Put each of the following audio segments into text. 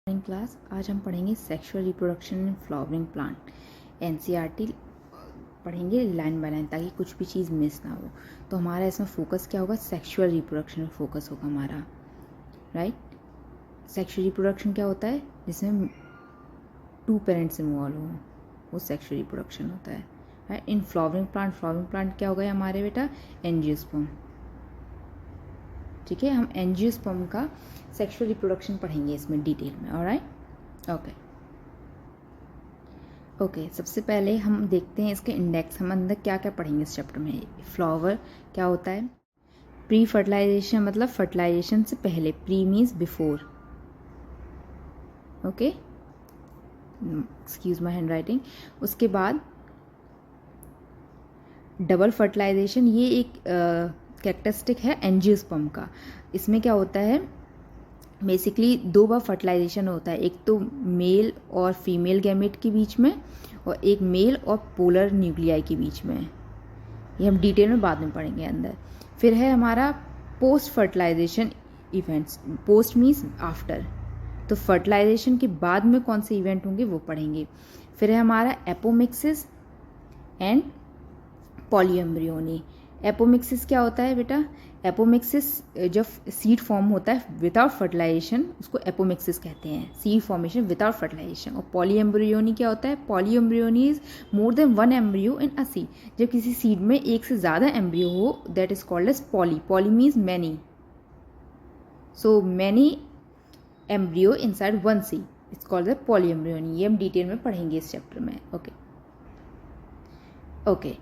Class आज हम पढ़ेंगे sexual reproduction in flowering plant. NCERT पढ़ेंगे लाइन बाय लाइन ताकि कुछ भी चीज़ मिस ना हो। तो हमारा इसमें फोकस क्या होगा? सेक्सुअल रिप्रोडक्शन में फोकस होगा हमारा, राइट। सेक्सुअल रिप्रोडक्शन क्या होता है? जिसमें 2 पेरेंट्स इन्वॉल्व हो, वो सेक्सुअल रिप्रोडक्शन होता है, राइट। इन फ्लावरिंग प्लांट क्या होगा हमारे बेटा? एंजियोस्पर्म। ठीक है, हम एंजियोस्पर्म का सेक्सुअल रिप्रोडक्शन पढ़ेंगे इसमें डिटेल में, ऑलराइट। ओके, सबसे पहले हम देखते हैं इसके इंडेक्स। हम अंदर क्या क्या पढ़ेंगे इस चैप्टर में। फ्लावर क्या होता है? प्री फर्टिलाइजेशन मतलब फर्टिलाइजेशन से पहले। Pre means before, okay, excuse my hand writing. उसके बाद डबल फर्टिलाइजेशन, ये एक कैरेक्टरिस्टिक है एंजियोस्पर्म का। इसमें क्या होता है? बेसिकली 2 बार फर्टिलाइजेशन होता है, एक तो मेल और फीमेल गैमेट के बीच में, और एक मेल और पोलर न्यूक्लियाई के बीच में। ये हम डिटेल में बाद में पढ़ेंगे अंदर। फिर है हमारा post fertilization events. Post means after, तो फर्टिलाइजेशन के बाद में कौन से इवेंट होंगे वो पढ़ेंगे। फिर है हमारा एपोमिक्सिस एंड पॉलीएम्ब्रियोनी। एपोमिक्सिस क्या होता है बेटा? एपोमिक्सिस जब सीड फॉर्म होता है विदाउट फर्टिलाइजेशन, उसको एपोमिक्सिस कहते हैं, सीड फॉर्मेशन विदाउट फर्टिलाइजेशन। और पॉलीएम्ब्रियोनी क्या होता है? Polyembryony is more than 1 embryo in a seed. जब किसी सीड में एक से ज़्यादा एम्ब्रियो हो, that is called as poly. Poly means many, so many embryo inside 1 seed, it's called the polyembryony. ये हम डिटेल में पढ़ेंगे इस चैप्टर में, okay.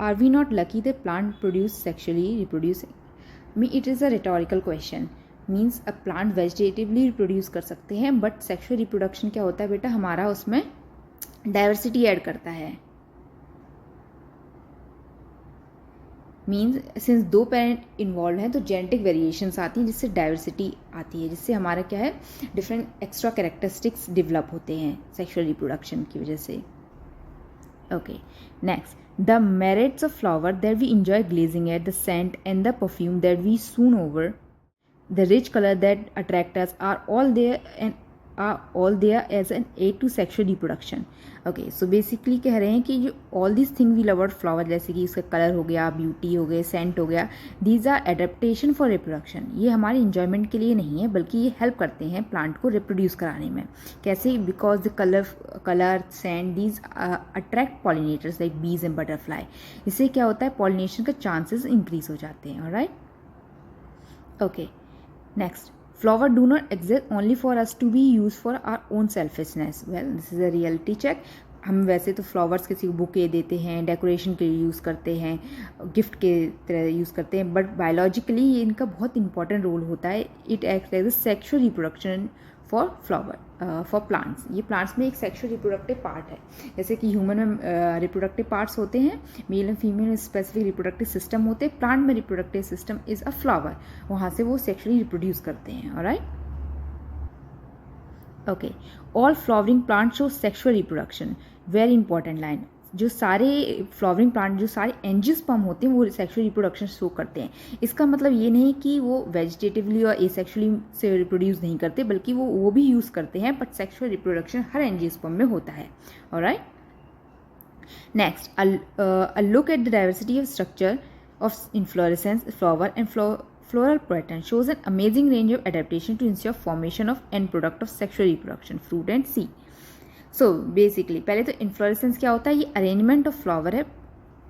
Are we not lucky that plant produce sexually reproducing? It is a rhetorical question. Means a plant vegetatively reproduce कर सकते हैं, but sexual reproduction क्या होता है बेटा? हमारा उसमें diversity ऐड करता है। मीन्स सिंस 2 पेरेंट इन्वॉल्व हैं तो जेनेटिक वेरिएशंस आती हैं, जिससे डाइवर्सिटी आती है, जिससे हमारा क्या है? डिफरेंट एक्स्ट्रा कैरेक्टरिस्टिक्स डेवलप होते हैं सेक्सुअल रिप्रोडक्शन की वजह से। Okay, next, the merits of flower that we enjoy gazing at, the scent and the perfume that we swoon over, the rich color that attract us are all there as an aid to sexual reproduction. Okay, so basically कह रहे हैं कि जो all these things we love about flower, जैसे कि इसका colour हो गया, ब्यूटी हो गया, सेंट हो गया, these are adaptation for reproduction. ये हमारे enjoyment के लिए नहीं है, बल्कि ये हेल्प करते हैं प्लांट को रिप्रोड्यूस कराने में। कैसे? Because the colour scent these attract pollinators like bees and butterfly. इससे क्या होता है? पॉलिनेशन का चांसेस इंक्रीज हो जाते हैं, alright. Okay, next, flower do not exist only for us to be used for our own selfishness. Well, this is a reality check. हम वैसे तो फ्लावर्स किसी को बुके देते हैं, डेकोरेशन के लिए यूज़ करते हैं, गिफ्ट के तरह यूज़ करते हैं, बट बायोलॉजिकली ये इनका बहुत इंपॉर्टेंट रोल होता है। It act as a sexual reproduction for for plants. ये प्लांट्स में एक सेक्सुअल रिप्रोडक्टिव पार्ट है। जैसे कि ह्यूमन में रिप्रोडक्टिव पार्ट्स होते हैं, मेल एंड फीमेल में स्पेसिफिक रिप्रोडक्टिव सिस्टम होते हैं, प्लांट में reproductive system is a flower, वहाँ से वो सेक्सुअली रिप्रोड्यूस करते हैं, alright. Okay, all flowering plant show sexual reproduction, very important line. जो सारे फ्लावरिंग प्लांट, जो सारे एंजियोस्पर्म होते हैं, वो सेक्सुअल रिप्रोडक्शन शो करते हैं। इसका मतलब ये नहीं कि वो वेजिटेटिवली और एसेक्सुअली से रिप्रोड्यूस नहीं करते, बल्कि वो भी यूज़ करते हैं, but sexual reproduction her angiosperm में होता है, alright. Next, a look at the diversity of structure of inflorescence, flower and floral pattern shows an amazing range of adaptation to ensure formation of end product of sexual reproduction, fruit and seed. So basically पहले तो inflorescence क्या होता है? ये arrangement of flower है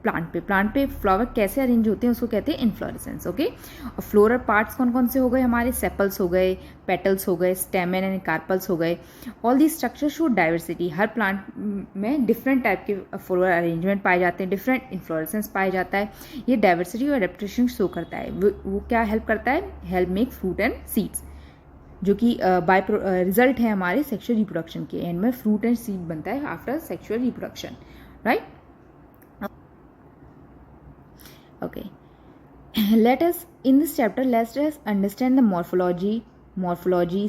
plant पे flower कैसे arrange होते हैं उसको कहते हैं इन्फ्लोरेसेंस, ओके। और फ्लोरल पार्ट्स कौन कौन से हो गए हमारे? सेपल्स हो गए, पेटल्स हो गए, स्टेमन एंड कार्पल्स हो गए। All the structure show diversity. Her plant में डिफरेंट टाइप के फ्लोरल अरेंजमेंट पाए जाते हैं, डिफरेंट इन्फ्लोरेसेंस पाए जाता है। ये डाइवर्सिटी और एडेप्टेशन शो करता है। वो क्या हेल्प करता है? Help make fruit and seeds, जो कि बाय रिजल्ट है हमारे सेक्सुअल रिप्रोडक्शन के। एंड में फ्रूट एंड सीड बनता है after sexual reproduction, right. Okay, let us in this chapter let us understand the morphology,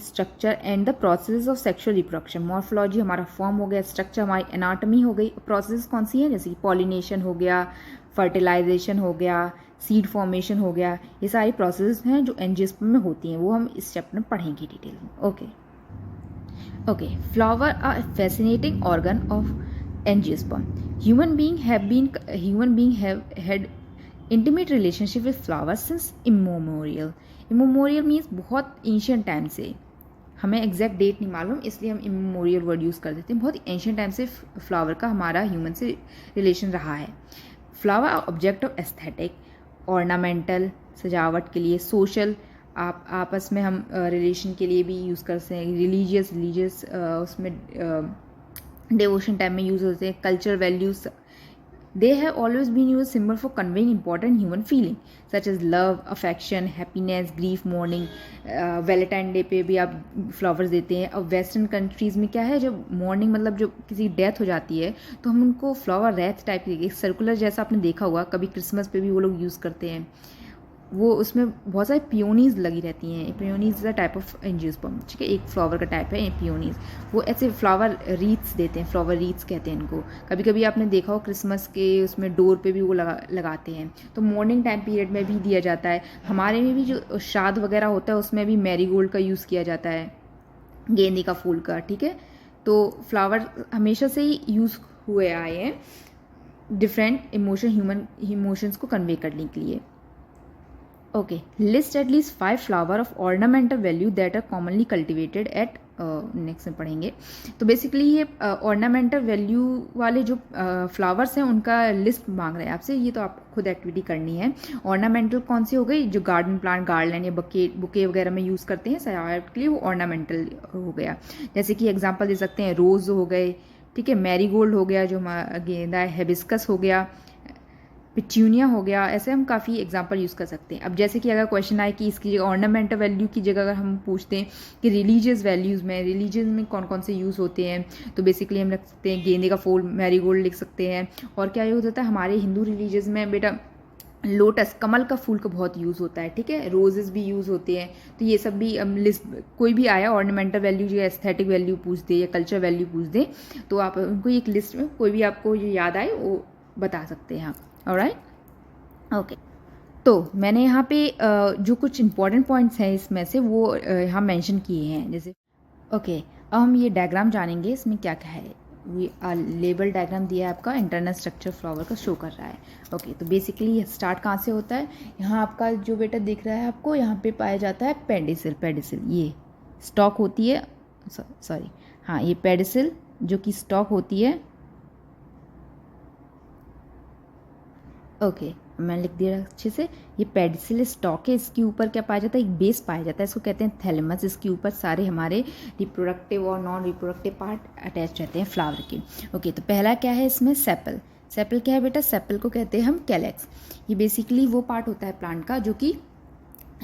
structure and the processes of sexual reproduction. Morphology हमारा form हो गया, structure हमारी anatomy हो गई, प्रोसेस कौन सी है? जैसे पॉलिनेशन हो गया, फर्टिलाइजेशन हो गया, सीड फॉर्मेशन हो गया, ये सारी प्रोसेस हैं जो एंजियोस्पर्म में होती हैं, वो हम इस चैप्टर में पढ़ेंगे डिटेल में. Okay, flower are fascinating organ of angiosperm. Human being have had intimate relationship with flowers since immemorial. Immemorial means बहुत ancient टाइम से, हमें एग्जैक्ट डेट नहीं मालूम इसलिए हम इमोरियल वर्ड यूज़ कर देते हैं. बहुत एंशियंट टाइम से फ्लावर का हमारा ह्यूमन से रिलेशन रहा है. Flower object of aesthetic, ornamental, सजावट के लिए, सोशल, आप आपस में हम रिलेशन के लिए भी यूज़ करते हैं, रिलीजियस उसमें डिवोशन टाइम में यूज़ होते हैं, culture values. They have always been used symbol for conveying important human feeling such as love, affection, happiness, grief, mourning. Valentine day पे भी आप फ्लावर्स देते हैं. अब वेस्टर्न कंट्रीज़ में क्या है, जब मॉर्निंग मतलब जो किसी की डेथ हो जाती है तो हम उनको फ्लावर रेथ टाइप की सर्कुलर जैसा आपने देखा होगा, कभी क्रिसमस पे भी वो लोग यूज़ करते हैं. वो उसमें बहुत सारी पियोनीज लगी रहती हैं. Peonies is a type of angiosperm. ठीक है, एक फ्लावर का टाइप है पियोनीज. वो ऐसे फ्लावर रीथ्स देते हैं, फ्लावर रीथ्स कहते हैं इनको. कभी कभी आपने देखा हो क्रिसमस के उसमें डोर पे भी वो लगाते हैं. तो मॉर्निंग टाइम पीरियड में भी दिया जाता है. हमारे में भी जो श्राद्ध वगैरह होता है उसमें भी मैरीगोल्ड का यूज़ किया जाता है, गेंदे का फूल का. ठीक है, तो फ्लावर हमेशा से ही यूज़ हुए आए हैं डिफरेंट ह्यूमन इमोशंस को कन्वे करने के लिए. Okay, list at least 5 flower of ornamental value that are commonly cultivated at next में पढ़ेंगे. तो बेसिकली ये ऑर्नामेंटल वैल्यू वाले जो फ्लावर्स हैं उनका लिस्ट मांग रहे हैं आपसे. ये तो आप खुद एक्टिविटी करनी है. ऑर्नामेंटल कौन सी हो गई, जो गार्डन प्लांट, गार्डन या बुके वगैरह में यूज़ करते हैं सजावट के लिए, वो ऑर्नामेंटल हो गया. जैसे कि एग्जांपल दे सकते हैं, रोज़ हो गए. ठीक है, मैरीगोल्ड हो गया जो गेंदा है, हेबिस्कस हो गया, पिट्यूनिया हो गया. ऐसे हम काफ़ी एग्जांपल यूज़ कर सकते हैं. अब जैसे कि अगर क्वेश्चन आए कि इसकी जगह ऑर्नामेंटल वैल्यू की जगह अगर हम पूछते हैं कि रिलीजियस वैल्यूज़ में, रिलीजन में कौन कौन से यूज़ होते हैं, तो बेसिकली हम रख सकते हैं गेंदे का फूल, मैरीगोल्ड लिख सकते हैं. और क्या यूज़ होता है हमारे हिंदू रिलीजियस में बेटा, लोटस, कमल का फूल का बहुत यूज़ होता है. ठीक है, रोजेस भी यूज़ होते हैं. तो ये सब भी लिस्ट, कोई भी आया ऑर्नामेंटल वैल्यू या एस्थेटिक वैल्यू पूछ दे या कल्चर वैल्यू पूछ दे तो आप उनको एक लिस्ट में कोई भी आपको जो याद आए वो बता सकते हैं आप. Alright, okay. तो मैंने यहाँ पे जो कुछ इंपॉर्टेंट पॉइंट्स हैं इसमें से वो यहाँ मेंशन किए हैं. जैसे ओके, अब हम ये डायग्राम जानेंगे इसमें क्या क्या है. ये लेबल डायग्राम दिया है आपका, इंटरनल स्ट्रक्चर फ्लावर का शो कर रहा है. ओके, तो बेसिकली स्टार्ट कहाँ से होता है, यहाँ आपका जो बेटा दिख रहा है आपको, यहाँ पे पाया जाता है पेडिसिल. ये स्टॉक होती है, सॉरी हाँ, ये पेडिसिल जो कि स्टॉक होती है. ओके, मैंने लिख दिया अच्छे से. ये पेडिसिल स्टॉक है, इसके ऊपर क्या पाया जाता है, एक बेस पाया जाता है, इसको कहते हैं थैलेमस. इसके ऊपर सारे हमारे रिप्रोडक्टिव और नॉन रिप्रोडक्टिव पार्ट अटैच रहते हैं फ्लावर के. ओके, तो पहला क्या है इसमें, सेपल. सेपल क्या है बेटा, सेपल को कहते हैं हम कैलेक्स. ये बेसिकली वो पार्ट होता है प्लांट का जो कि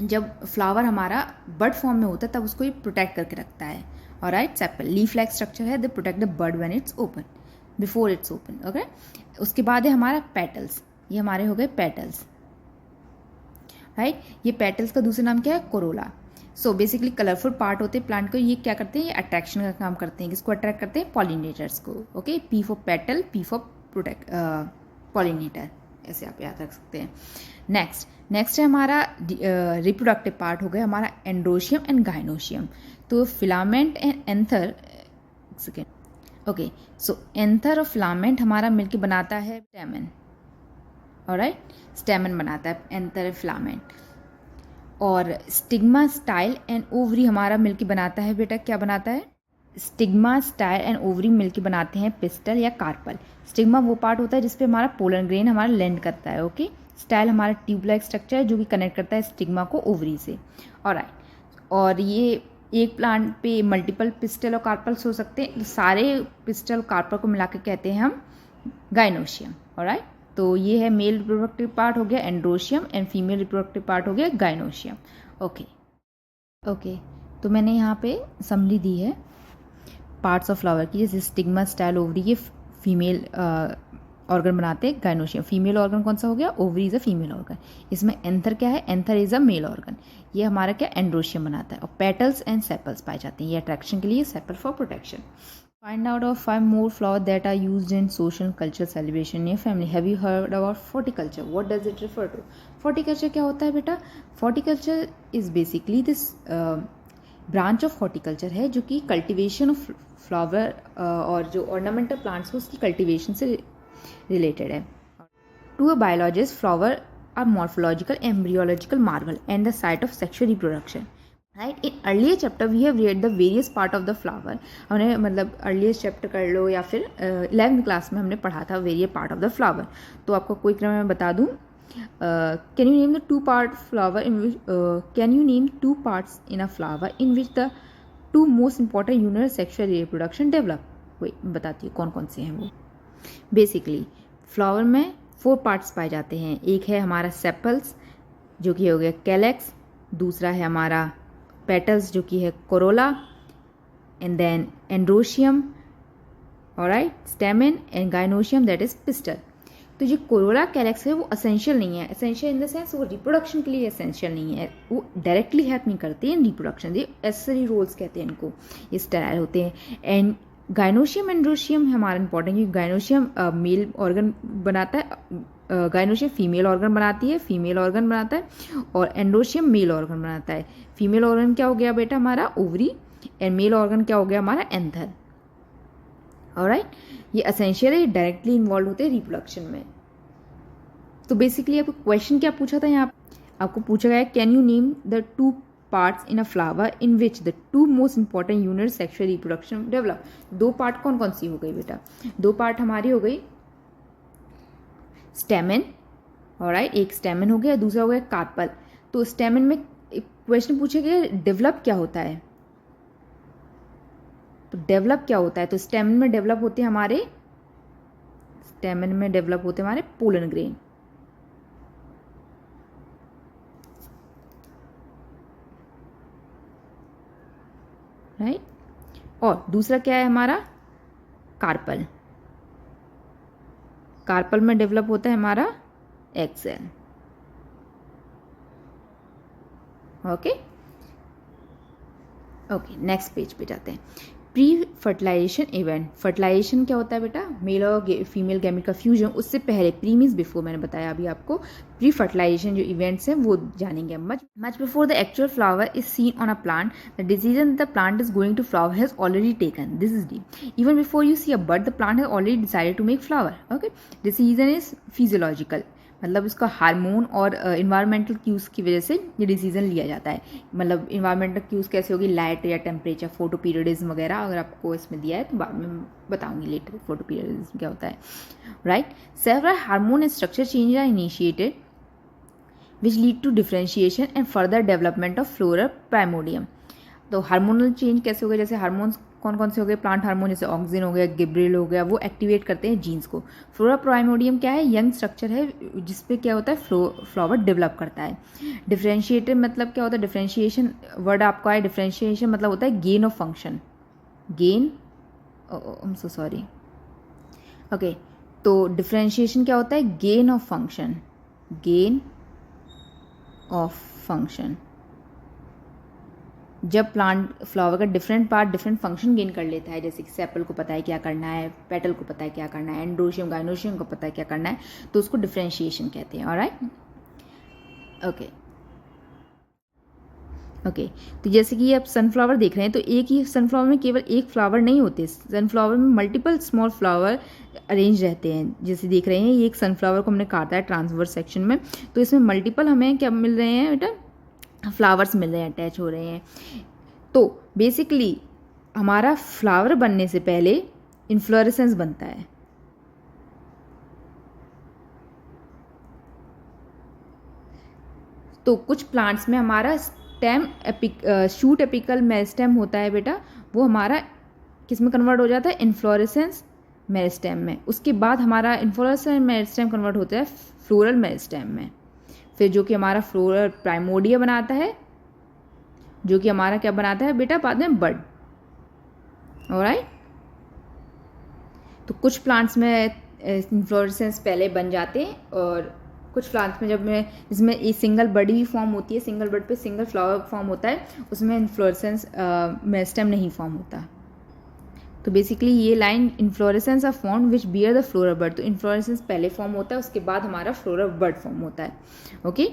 जब फ्लावर हमारा बर्ड फॉर्म में होता है तब उसको ये प्रोटेक्ट करके रखता है. Alright, sepal leaf like structure है, they protect the bird when it's open, before it's open. Okay, उसके बाद है हमारा पेटल्स. ये हमारे हो गए पेटल्स. राइट, ये पेटल्स का दूसरा नाम क्या है, Corolla. So basically colourful part होते हैं प्लांट को. ये क्या करते हैं, ये अट्रैक्शन का काम करते हैं. किसको अट्रैक्ट करते हैं, पॉलिनेटर्स को. Okay, P for petal, P for protect pollinator, ऐसे आप याद रख सकते हैं. नेक्स्ट है हमारा रिप्रोडक्टिव पार्ट हो गया हमारा एंड्रोशियम एंड गाइनोशियम. तो filament and anther, second. Okay, so anther और फिलामेंट हमारा मिलकर बनाता है स्टेमन. ऑलराइट, स्टेमन बनाता है एंथर फिलामेंट. और स्टिग्मा, स्टाइल एंड ओवरी हमारा मिलके बनाता है बेटा, क्या बनाता है, स्टिग्मा, स्टाइल एंड ओवरी मिलके बनाते हैं पिस्टल या कार्पल. स्टिग्मा वो पार्ट होता है जिसपे हमारा पोलन ग्रेन हमारा लैंड करता है. ओके, स्टाइल हमारा ट्यूब लाइक स्ट्रक्चर है जो कि कनेक्ट करता है स्टिग्मा को ओवरी से. ऑलराइट, और ये एक प्लांट पे मल्टीपल पिस्टल और कार्पल्स हो सकते हैं. सारे पिस्टल कार्पल को मिला के कहते हैं हम गाइनोशियम. ऑलराइट, तो ये है मेल रिप्रोडक्टिव पार्ट हो गया androecium and female reproductive part हो गया गाइनोशियम. ओके, तो मैंने यहाँ पे समरी दी है पार्ट्स ऑफ फ्लावर की. जैसे स्टिग्मा, स्टाइल, ओवरी ये फीमेल ऑर्गन बनाते हैं. गाइनोशियम फीमेल ऑर्गन कौन सा हो गया, ovary is a female organ. इसमें एंथर क्या है, anther is a male organ. ये हमारा क्या एंड्रोशियम बनाता है. और पेटल्स एंड सेपल्स पाए जाते हैं, ये अट्रैक्शन के लिए, sepal for protection. Find out of 5 more flowers that are used in social and cultural celebration in your family. Have you heard about horticulture? What does it refer to? Horticulture क्या होता है बेटा? Horticulture is basically this branch of horticulture है जो कि cultivation of flower और जो ornamental plants है उसकी कल्टीवेशन से रिलेटेड है. To a biologist flower are morphological embryological marvel and the site of sexual reproduction. Right, in earlier chapter we have read the various part of the flower. हमने मतलब earlier chapter कर लो या फिर 11th class में हमने पढ़ा था various part of the flower. तो आपको कोई क्रम में बता दूँ. Can you name the two part flower in which can you name two parts in a flower in which the two most important unit sexual reproduction develop? वही बताती हूँ कौन कौन से हैं वो. बेसिकली फ्लावर में 4 पार्ट्स पाए जाते हैं. एक है हमारा सेपल्स जो कि हो गया कैलेक्स, दूसरा है हमारा पेटल्स जो कि है corolla, and then androecium, alright, stamen and gynoecium that is pistil. तो जो कोरोला कैलेक्स है वो असेंशियल नहीं है. असेंशियल इन द सेंस वो रिप्रोडक्शन के लिए असेंशियल नहीं है, वो डायरेक्टली हेल्प नहीं करते हैं रिप्रोडक्शन. ये एसेसरी रोल्स कहते हैं इनको, ये स्टेराइल होते हैं. एंड गाइनोशियम एंड्रोशियम हमारा इंपॉर्टेंट क्योंकि गाइनोशियम मेल ऑर्गन बनाता है, गाइनोशियम फीमेल ऑर्गन बनाती है, फीमेल ऑर्गन बनाता है, और एंड्रोशियम मेल ऑर्गन बनाता है. फीमेल ऑर्गन क्या हो गया बेटा हमारा ओवरी, एंड मेल ऑर्गन क्या हो गया हमारा एंथर. ऑलराइट, ये असेंशियल है, डायरेक्टली इन्वॉल्व होते हैं रिप्रोडक्शन में. तो बेसिकली आपको क्वेश्चन क्या पूछा था यहाँ, आपको पूछा गया can you name the 2 parts in a flower in which the 2 most important unit sexual reproduction develop. 2 part कौन कौन सी हो गई बेटा? 2 पार्ट हमारी हो गई स्टेमेन, ऑलराइट, एक स्टेमेन हो गया, दूसरा हो गया कार्पल. तो स्टेमेन में क्वेश्चन पूछे गए डेवलप क्या होता है, तो डेवलप क्या होता है? तो स्टेमेन में डेवलप होते हैं हमारे पोलन ग्रेन. राइट, और दूसरा क्या है हमारा कार्पल. कार्पल में डेवलप होता है हमारा egg cell. Okay, next page पे जाते हैं. Pre fertilization event. फर्टिलाइजेशन क्या होता है बेटा? मेल और फीमेल गैमेट का फ्यूजन. उससे पहले, प्री मीन्स बिफोर, मैंने बताया अभी आपको. प्री फर्टिलाइजेशन जो इवेंट्स हैं वो जानेंगे. Much before the actual flower is seen on a plant the decision the plant is going to flower has already taken. This is deep. Even before you see a bud the plant has already decided to make flower. Okay, decision is physiological, मतलब उसका hormone और environmental queues की वजह से ये decision लिया जाता है. मतलब इन्वायरमेंटल क्यूज़ कैसे होगी, लाइट या टेम्परेचर, फोटो पीरियडिज्म वगैरह. अगर आपको इसमें दिया है तो बाद में बताऊंगी लेटर फोटो पीरियडिज्म क्या होता है. Right, several hormone and structure change are initiated which lead to differentiation and further development of floral primordium. तो हार्मोनल चेंज कैसे हो गए? जैसे हार्मोन्स कौन कौन से हो गए? प्लांट हार्मोन जैसे ऑक्सिन हो गया, गिब्रेल हो गया, वो एक्टिवेट करते हैं जीन्स को. फ्लोरा प्राइमोडियम क्या है? यंग स्ट्रक्चर है जिसपे क्या होता है फ्लावर डेवलप करता है. डिफ्रेंशिएटेड मतलब क्या होता है? डिफ्रेंशिएशन वर्ड आपको आए. डिफ्रेंशिएशन मतलब होता है gain of function. Gain, I am so sorry. Okay, तो डिफ्रेंशिएशन क्या होता है? Gain of function. Gain of function. जब प्लांट फ्लावर का different part different function gain कर लेता है, जैसे कि सेपल को पता है क्या करना है, पेटल को पता है क्या करना है, एंड्रोशियम गाइनोशियम को पता है क्या करना है, तो उसको डिफरेंशिएशन कहते हैं. Alright, okay. तो जैसे कि आप सनफ्लावर देख रहे हैं, तो एक ही सनफ्लावर में केवल एक फ्लावर नहीं होते. सनफ्लावर में मल्टीपल स्मॉल फ्लावर अरेंज रहते हैं. जैसे देख रहे हैं ये एक सनफ्लावर को हमने काटा है ट्रांसवर्स सेक्शन में, तो इसमें मल्टीपल हमें क्या मिल रहे हैं बेटा? फ्लावर्स मिल रहे हैं, अटैच हो रहे हैं. तो बेसिकली हमारा फ्लावर बनने से पहले इन्फ्लोरेसेंस बनता है. तो कुछ प्लांट्स में हमारा स्टेम शूट एपिकल मेरिस्टेम होता है बेटा, वो हमारा किस में कन्वर्ट हो जाता है? इन्फ्लोरेसेंस मेरिस्टेम में. उसके बाद हमारा इन्फ्लोरेसेंस मेरिस्टेम कन्वर्ट होता है फ्लोरल मेरिस्टेम में. फिर जो कि हमारा फ्लोरल प्राइमोडिया बनाता है, जो कि हमारा क्या बनाता है बेटा? बाद में बड. ऑलराइट, तो कुछ प्लांट्स में इन्फ्लोरेसेंस पहले बन जाते हैं, और कुछ प्लांट्स में जिसमें एक सिंगल बड भी फॉर्म होती है, सिंगल बड पे सिंगल फ्लावर फॉर्म होता है, उसमें इन्फ्लोरेसेंस मेरिस्टेम नहीं फॉर्म होता. तो बेसिकली ये line inflorescence of form which bear the floral bud, तो इन्फ्लोरेसेंस पहले फॉर्म होता है, उसके बाद हमारा फ्लोरल बड फॉर्म होता है, ओके।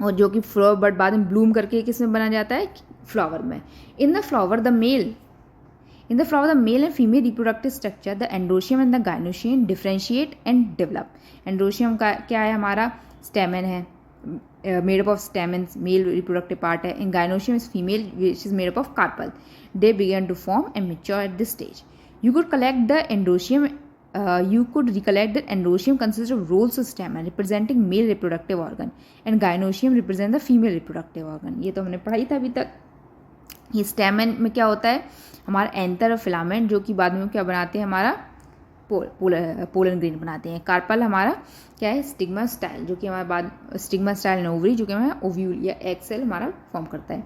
और जो कि फ्लोरल बड बाद में ब्लूम करके किस में बना जाता है, फ्लावर में। In the flower the male and female reproductive structure, the endoecium and the gynoecium differentiate and develop. Endoecium का क्या है, हमारा stamen है, made up of stamens, male reproductive part है, and gynoecium is female which is made up of carpel. They begin to form and mature at this stage. You could recollect that endoecium consists of rolls of stamen representing male reproductive organ and gynoecium represent the female reproductive organ. ये तो हमने पढ़ाई था अभी तक। ये स्टेमन में क्या होता है, हमारा एंथर और फिलामेंट, जो कि बाद में क्या बनाते हैं, हमारा पोलन ग्रेन बनाते हैं। कार्पल हमारा क्या है, स्टिग्मा स्टाइल, जो कि हमारे बाद स्टिग्मा स्टाइल ओवरी, जो कि हमारा ओव्यूल या एग सेल हमारा फॉर्म करता है।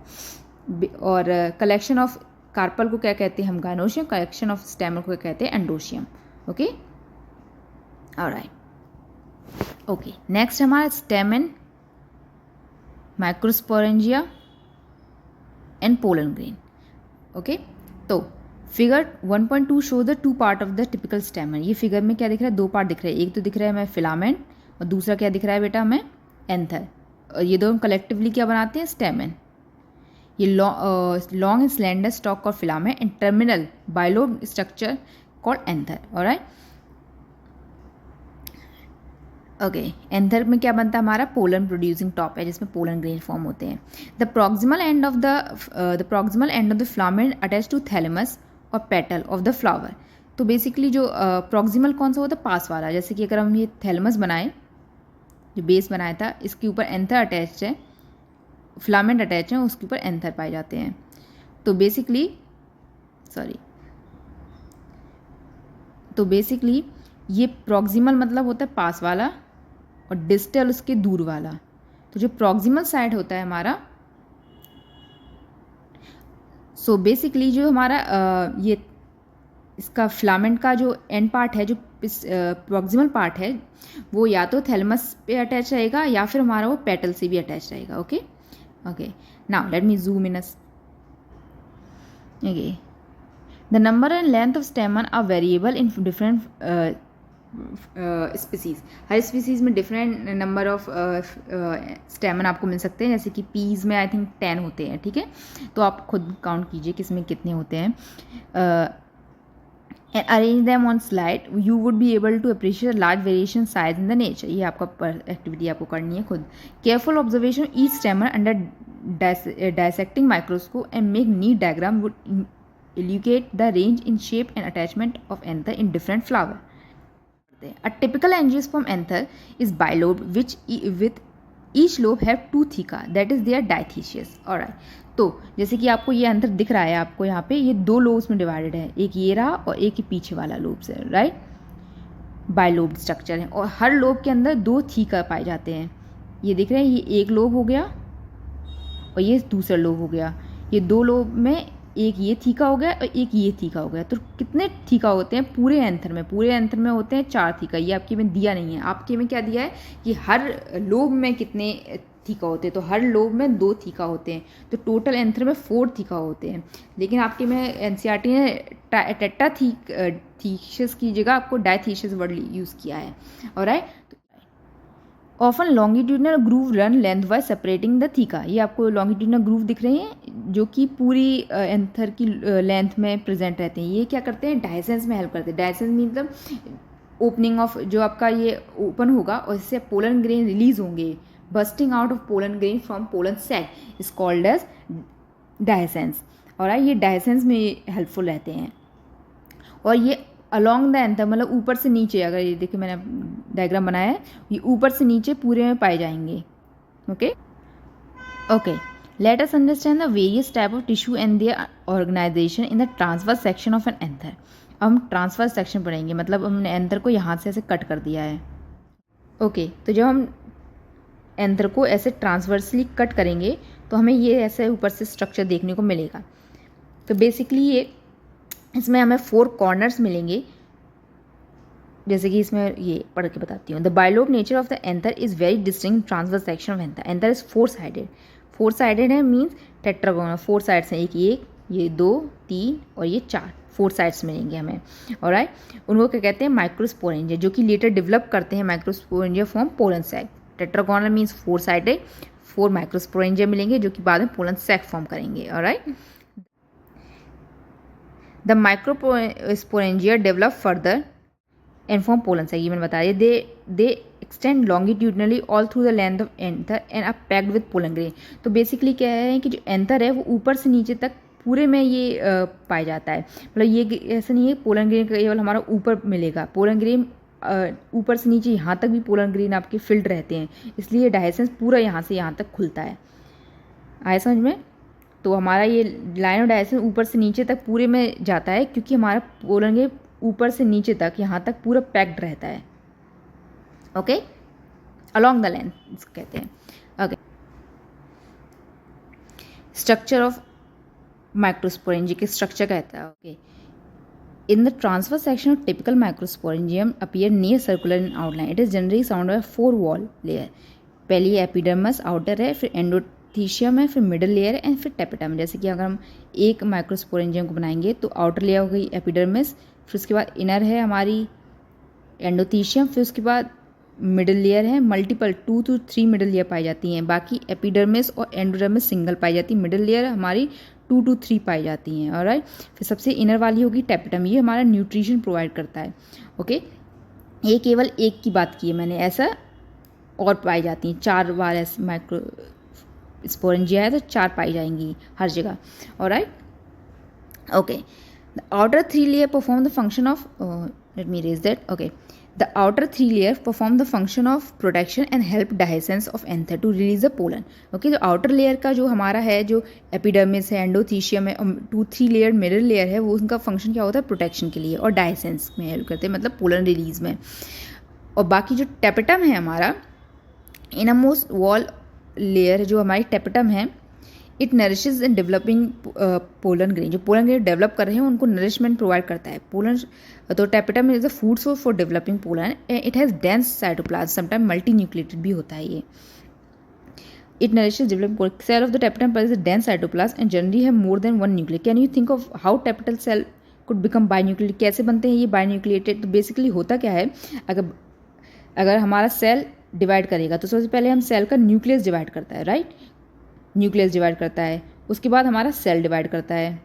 और कलेक्शन ऑफ कार्पल को क्या कहते हैं हम, गायनोशियम। कलेक्शन ऑफ स्टेमन को क्या कहते हैं, endothecium, okay. Alright, okay. Next हमारा stamen, microsporangia and pollen grain, okay. तो figure 1.2 show the two part of the typical stamen. ये फिगर में क्या दिख रहा है, दो पार्ट दिख रहे हैं, एक तो दिख रहा है हमें फिलामेंट और दूसरा क्या दिख रहा है बेटा हमें, एंथर। और ये दोनों कलेक्टिवली क्या बनाते हैं, स्टेमन। ये long and slender stock called filament and terminal bilobe structure called anther, alright, okay. Anther में क्या बनता है, हमारा पोलन प्रोड्यूसिंग टॉप है जिसमें पोलन ग्रेन फॉर्म होते हैं। The proximal end of the filament attach to thalamus और पेटल ऑफ द फ्लावर। तो बेसिकली जो प्रॉक्सिमल कौन सा होता है, पास वाला। जैसे कि अगर हम ये थैलेमस बनाए, जो बेस बनाया था, इसके ऊपर एंथर अटैच है, फिलामेंट अटैच है, उसके ऊपर एंथर पाए जाते हैं। तो बेसिकली ये प्रॉक्सिमल मतलब होता है पास वाला और डिस्टल उसके दूर वाला। तो जो प्रॉक्सिमल साइड होता है हमारा, सो बेसिकली जो हमारा ये इसका फिलामेंट का जो एंड पार्ट है, जो प्रॉक्सिमल पार्ट है, वो या तो थैलेमस पे अटैच रहेगा या फिर हमारा वो पेटल से भी अटैच रहेगा, okay. Now let me zoom in okay. The number and length of stamen are variable in different species. हर स्पीसीज में डिफरेंट नंबर ऑफ स्टेमन आपको मिल सकते हैं। जैसे कि पीज में आई थिंक 10 होते हैं, ठीक है। तो आप खुद काउंट कीजिए किसमें कितने होते हैं। And arrange them on slide, you would be able to appreciate large variation size in the nature. ये आपका एक्टिविटी आपको करनी है खुद। Careful observation each stamen under dissecting microscope and make neat diagram would illustrate the range in shape and attachment of anther in different flower. A typical angiosperm anther is bilobed, which with each lobe have 2 theca, that is they are diathecious. Alright, तो जैसे कि आपको ये अंतर दिख रहा है, आपको यहाँ पे ये 2 लोब्स में डिवाइडेड है, एक ये रहा और एक ही पीछे वाला लोब्स है, राइट। बाइलोब्ड स्ट्रक्चर है और हर लोब के अंदर 2 थीका पाए जाते हैं। ये दिख रहे हैं, ये एक लोब हो गया और ये दूसरा लोब हो गया। ये 2 लोब में एक ये थीका हो गया और एक ये थीका हो गया। तो कितने थीका होते हैं पूरे एंथर में? पूरे एंथर में होते हैं 4 थीका। ये आपके में दिया नहीं है, आपके में क्या दिया है कि हर लोब में कितने थीका होते हैं। तो हर लोब में 2 थीका होते हैं, तो टोटल एंथर में 4 थीका होते हैं। लेकिन आपके में एनसीईआरटी ने टेट्रा थीसिस की जगह आपको डायथीसिस वर्ड यूज़ किया है। Alright, often longitudinal groove run length wise separating the theca. ये आपको लॉन्गिट्यूडनल ग्रूव दिख रहे हैं जो कि पूरी एंथर की लेंथ में प्रेजेंट रहते हैं। ये क्या करते हैं, डायसेंस में हेल्प करते हैं। डायसेंस मतलब ओपनिंग ऑफ, जो आपका ये ओपन होगा और इससे पोलन ग्रेन रिलीज होंगे। Bursting out of pollen grain from pollen sac is called as dehiscence. और ये डायसेंस में हेल्पफुल रहते हैं। और ये अलॉन्ग द एंथर मतलब ऊपर से नीचे, अगर ये देखिए मैंने डायग्राम बनाया है, ये ऊपर से नीचे पूरे में पाए जाएंगे। Okay, let us understand the various type of tissue and their organization in the transverse section of an anther. अब हम ट्रांसवर्स सेक्शन पढ़ेंगे, मतलब हमने एंथर को यहाँ से ऐसे कट कर दिया है। ओके, तो जब हम एंथर को ऐसे ट्रांसवर्सली कट करेंगे तो हमें ये ऐसे ऊपर से स्ट्रक्चर देखने को मिलेगा। तो बेसिकली ये इसमें हमें 4 कॉर्नर्स मिलेंगे। जैसे कि इसमें ये पढ़ के बताती हूँ। The bilobe nature of the anther is very distinct transverse section of anther. Anther is 4 sided. 4 sided है मीन्स टेट्रागोनल, 4 साइड्स हैं, एक ये ये 2, 3 और ये 4, 4 साइड्स मिलेंगे हमें। ऑलराइट, उनको क्या कहते हैं? माइक्रोस्पोरेंजिया, जो कि लेटर डेवलप करते हैं microsporangia from pollen sac. Tetragonal means 4 sided, 4 microsporangia मिलेंगे जो कि बाद में पोलन सैक फॉर्म करेंगे। Alright, the microsporangia develop further and form pollen sac. ये मैंने बताया, they extend longitudinally all through the length of anther and are packed with pollen grain. तो बेसिकली क्या है कि जो एंथर है वो ऊपर से नीचे तक पूरे में ये पाया जाता है। मतलब ये ऐसा नहीं है पोलन ग्रेन केवल हमारा ऊपर मिलेगा, पोलन ग्रेन ऊपर से नीचे यहाँ तक भी पोलन ग्रेन आपके फिल्ड रहते हैं, इसलिए डायसेंस पूरा यहाँ से यहाँ तक खुलता है। आया समझ में? तो हमारा ये लाइन ऑफ डायसेंस ऊपर से नीचे तक पूरे में जाता है क्योंकि हमारा पोलन ग्रेन ऊपर से नीचे तक यहाँ तक पूरा पैक्ड रहता है। ओके, अलोंग द लेंथ कहते हैं। ओके, स्ट्रक्चर ऑफ माइक्रोस्पोरेंजिया के स्ट्रक्चर कहता है। Okay, in the transfer section of typical microsporangium appear near circular in outline. It is generally sound bye 4 wall layer. पहली एपिडर्मस आउटर है, फिर endothecium है, फिर मिडल लेयर है एंड फिर टेपिटम। जैसे कि अगर हम एक माइक्रोस्पोरेंजियम को बनाएंगे तो आउटर लेयर हो गई एपिडर्मिस, फिर उसके बाद इनर है हमारी एंडोथीशियम, फिर उसके बाद मिडल लेयर है। मल्टीपल 2 to 3 मिडल लेयर पाई जाती हैं, बाकी एपिडर्मिस और एंडोडर्मिस सिंगल पाई जाती है। मिडल लेयर हमारी 2 to 3 पाई जाती हैं। ऑलराइट, फिर सबसे इनर वाली होगी टेपिटम, ये हमारा न्यूट्रिशन प्रोवाइड करता है। ओके, ये केवल एक की बात की है मैंने, ऐसा और पाई जाती हैं 4 बार। ऐसे माइक्रो स्पोरेंजिया है तो 4 पाई जाएंगी हर जगह। Alright, okay, the outer 3 layer perform the function of let me raise that. Okay, the outer 3 layers perform the function of protection and help dehiscence of anther to release the pollen. Okay, जो outer layer का जो हमारा है, जो epidermis है, endothecium है और 2-3 layer middle layer है, वो उनका फंक्शन क्या होता है? प्रोटेक्शन के लिए और डायसेंस में हेल्प करते हैं, मतलब पोलन रिलीज में। और बाकी जो टेपिटम है हमारा, इनमोस्ट वॉल लेयर जो हमारी टेपिटम है, it nourishes in developing pollen grain. जो पोलन ग्रेन डेवलप कर रहे हैं उनको नरिशमेंट प्रोवाइड करता है पोलन। तो tapetum is a food source for developing pollen. It has dense cytoplasm, sometime multi nucleated भी होता है ये। It nourishes developing cell of the tapetum is a dense cytoplasm and generally have more than 1 nucleus. Can you think of how tapetal cell could become binucleated? कैसे बनते हैं ये बायन्यूक्लिएटेड? तो basically होता क्या है, अगर हमारा सेल डिवाइड करेगा तो सबसे पहले हम सेल का न्यूक्लियस डिवाइड करता है। राइट, न्यूक्लियस डिवाइड करता है, उसके बाद हमारा सेल डिवाइड करता है।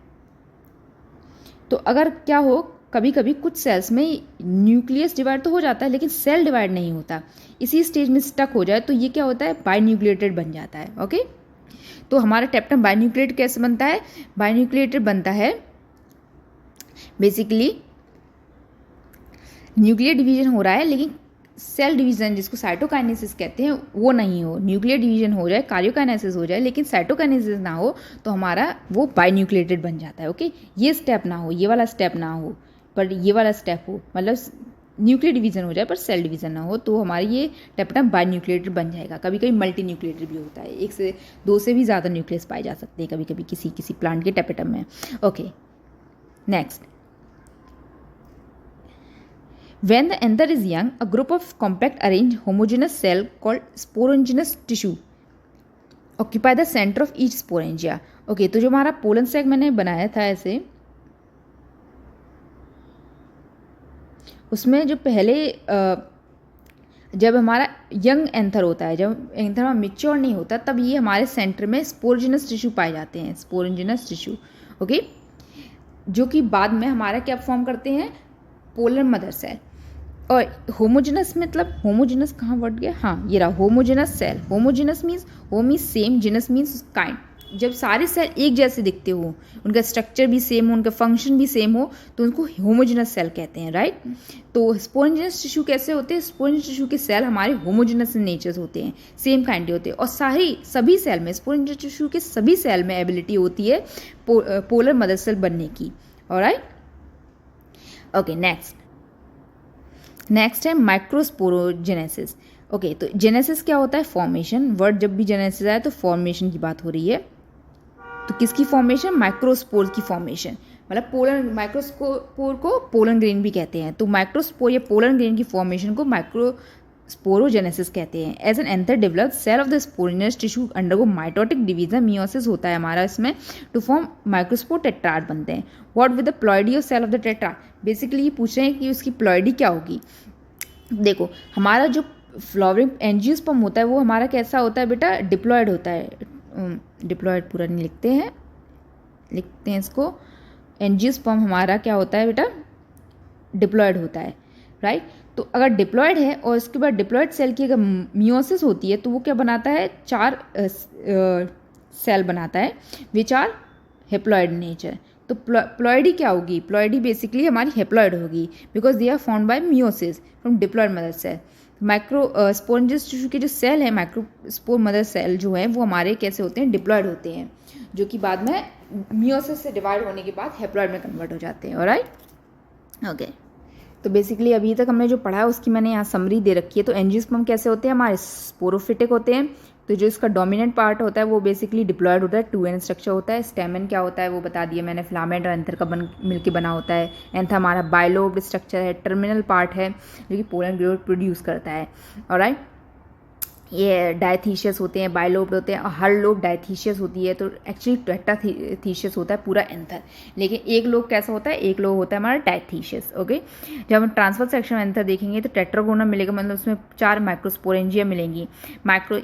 तो अगर क्या हो, कभी कभी कुछ सेल्स में न्यूक्लियस डिवाइड तो हो जाता है लेकिन सेल डिवाइड नहीं होता, इसी स्टेज में स्टक हो जाए तो ये क्या होता है? बायन्यूक्लिएटेड बन जाता है। ओके, तो हमारा टेपिटम बायन्यूक्लिएटेड कैसे बनता है? बायन्यूक्लिएटेड बनता है बेसिकली न्यूक्लियर डिवीजन हो रहा है लेकिन सेल डिवीजन, जिसको साइटोकाइनेसिस कहते हैं, वो नहीं हो। न्यूक्लियर डिवीजन हो जाए, कार्योकाइनेसिस हो जाए, लेकिन साइटोकाइनेसिस ना हो तो हमारा वो बायन्यूक्लिएटेड बन जाता है। ओके, ये स्टेप ना हो, ये वाला स्टेप ना हो, पर ये वाला स्टेप हो, मतलब न्यूक्लियर डिवीजन हो जाए पर सेल डिवीजन ना हो, तो हमारी ये टेपिटम बायन्यूक्लिएटेड बन जाएगा। कभी कभी मल्टी न्यूक्लिएटेड भी होता है, 1 से 2 से भी ज़्यादा न्यूक्लियस पाए जा सकते हैं कभी कभी किसी प्लांट के टेपिटम में। Okay, next, when the anther is young, a group of compact arranged homogeneous cell called sporongenous tissue occupy the center of each sporangia. Okay, तो जो हमारा पोलन सैक मैंने बनाया था ऐसे, उसमें जो पहले जब हमारा यंग एंथर होता है, जब एंथर मैच्योर नहीं होता, तब ये हमारे सेंटर में स्पोरोजिनस टिश्यू पाए जाते हैं, स्पोरोजिनस टिश्यू। ओके, जो कि बाद में हमारा क्या फॉर्म करते हैं? Polar mother cell. और होमोजेनस मतलब, होमोजेनस कहाँ वर्ड गया? हाँ, ये रहा homogenous cell. Homogenous means home means same, genus means kind. जब सारे सेल एक जैसे दिखते हो, उनका स्ट्रक्चर भी सेम हो, उनका फंक्शन भी सेम हो, तो उनको होमोजेनस सेल कहते हैं। राइट, तो स्पोरेंजिनस टिश्यू कैसे होते हैं? स्पोरेंजिनस टिश्यू के सेल हमारे होमोजेनस नेचर होते हैं, सेम काइंड के होते हैं। और सभी सेल में, स्पोरेंजिनस टिश्यू के सभी सेल में एबिलिटी होती है पोलर मदर सेल बनने की। ऑलराइट, ओके, नेक्स्ट है माइक्रोस्पोरोजेनेसिस। ओके, तो जेनेसिस क्या होता है? फॉर्मेशन। वर्ड जब भी जेनेसिस आए तो फॉर्मेशन की बात हो रही है। तो किसकी फॉर्मेशन? माइक्रोस्पोर की फॉर्मेशन, मतलब पोलन, माइक्रोस्पोर को पोलन ग्रेन भी कहते हैं। तो माइक्रोस्पोर या पोलन ग्रेन की फॉर्मेशन को स्पोरोजेनेसिस कहते हैं। As an anther develop cell of the sporogenous tissue undergo mitotic division, meiosis होता है हमारा इसमें, टू फॉर्म माइक्रोस्पोर टेट्राड बनते हैं। What with the ploidy of cell of the tetrad, basically ये पूछ रहे हैं कि उसकी प्लॉइडी क्या होगी। देखो हमारा जो फ्लावरिंग एंजियोस्पर्म होता है वो हमारा कैसा होता है बेटा, डिप्लॉयड होता है। डिप्लॉयड पूरा नहीं लिखते हैं इसको, एंजियोस्पर्म हमारा क्या होता है बेटा, डिप्लॉयड होता है, राइट। तो अगर डिप्लॉयड है और इसके बाद डिप्लॉयड सेल की अगर मियोसिस होती है तो वो क्या बनाता है, 4 सेल बनाता है विच आर हेप्लॉयड नेचर। तो प्लॉइडी क्या होगी, प्लॉइडी बेसिकली हमारी हेप्लॉयड होगी because they are formed by meiosis from diploid mother cell. Micro sporangious tissue के जो सेल है, माइक्रोस्पोर मदर सेल जो है वो हमारे कैसे होते हैं, डिप्लॉयड होते हैं, जो कि बाद में मियोसिस से डिवाइड होने के बाद हेप्लॉयड में कन्वर्ट हो जाते हैं। Alright, okay. तो बेसिकली अभी तक हमने जो पढ़ा है उसकी मैंने यहाँ समरी दे रखी है। तो एंजियोस्पर्म कैसे होते हैं, हमारे स्पोरोफिटिक होते हैं। तो जो इसका डोमिनेंट पार्ट होता है वो बेसिकली डिप्लॉयड होता है, 2n स्ट्रक्चर होता है। स्टेमन क्या होता है वो बता दिया मैंने, फिलामेंट और एंथर का मिलके बना होता है। एंथर हमारा बाइलोब्ड स्ट्रक्चर है, टर्मिनल पार्ट है जो कि पोलन ग्रेड प्रोड्यूस करता है। ऑलराइट, ये डायथीशियस होते हैं, बाइलोब्ड होते हैं, और हर लोब डायथीशियस होती है। तो एक्चुअली टेट्राथीशियस होता है पूरा एंथर, लेकिन एक लोब कैसा होता है, एक लोब होता है हमारा डायथीशियस। ओके, जब हम ट्रांसफर सेक्शन एंथर देखेंगे तो टेट्रागोनम मिलेगा, मतलब उसमें 4 माइक्रोस्पोरेंजिया मिलेंगी।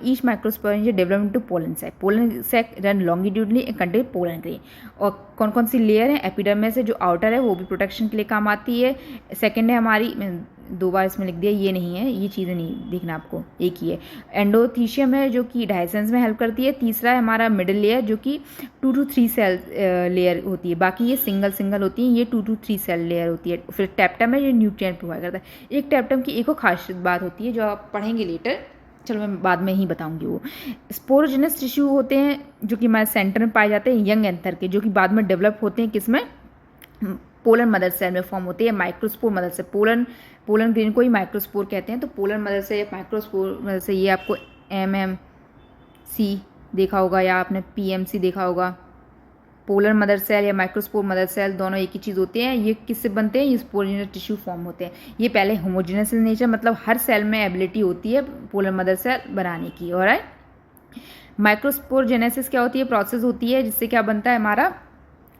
Each microsporangia develop into pollen sac. Pollen sac run longitudinally and contain pollen grain. और कौन कौन सी लेयर है, एपिडर्मिस है जो आउटर है वो भी प्रोटेक्शन के लिए काम आती है। सेकेंड है हमारी, 2 बार इसमें लिख दिया, ये नहीं है, ये चीज़ें नहीं देखना आपको, एक ही है। एंडोथीशियम है जो कि डायसेंस में हेल्प करती है। तीसरा है हमारा मिडिल लेयर जो कि 2 to 3 सेल लेयर होती है, बाकी ये सिंगल होती है, ये 2 to 3 सेल लेयर होती है। फिर टैप्टम है, ये न्यूट्रिएंट प्रोवाइड करता है। एक टैप्टम की एक और खासियत बात होती है जो आप पढ़ेंगे लेटर, चलो मैं बाद में ही बताऊंगी। वो स्पोरोजेनस टिश्यू होते हैं जो कि हमारे सेंटर में पाए जाते हैं, यंग एंथर के, जो कि बाद में डेवलप होते हैं किसमें, पोलन मदर सेल में फॉर्म होती है, माइक्रोस्पोर मदर से। पोलन ग्रेन को ही माइक्रोस्पोर कहते हैं। तो पोलन मदर से या माइक्रोस्पोर मदर से, ये आपको MMC देखा होगा या आपने PMC देखा होगा। पोलर मदर सेल या माइक्रोस्पोर मदर सेल दोनों एक ही चीज़ होती हैं। ये किससे बनते हैं, ये स्पोरोजेनस टिश्यू फॉर्म होते हैं। ये पहले होमोजेनस इन नेचर, मतलब हर सेल में एबिलिटी होती है पोलर मदर सेल बनाने की। ऑलराइट, माइक्रोस्पोरजेनेसिस क्या होती है, प्रोसेस होती है जिससे क्या बनता है हमारा,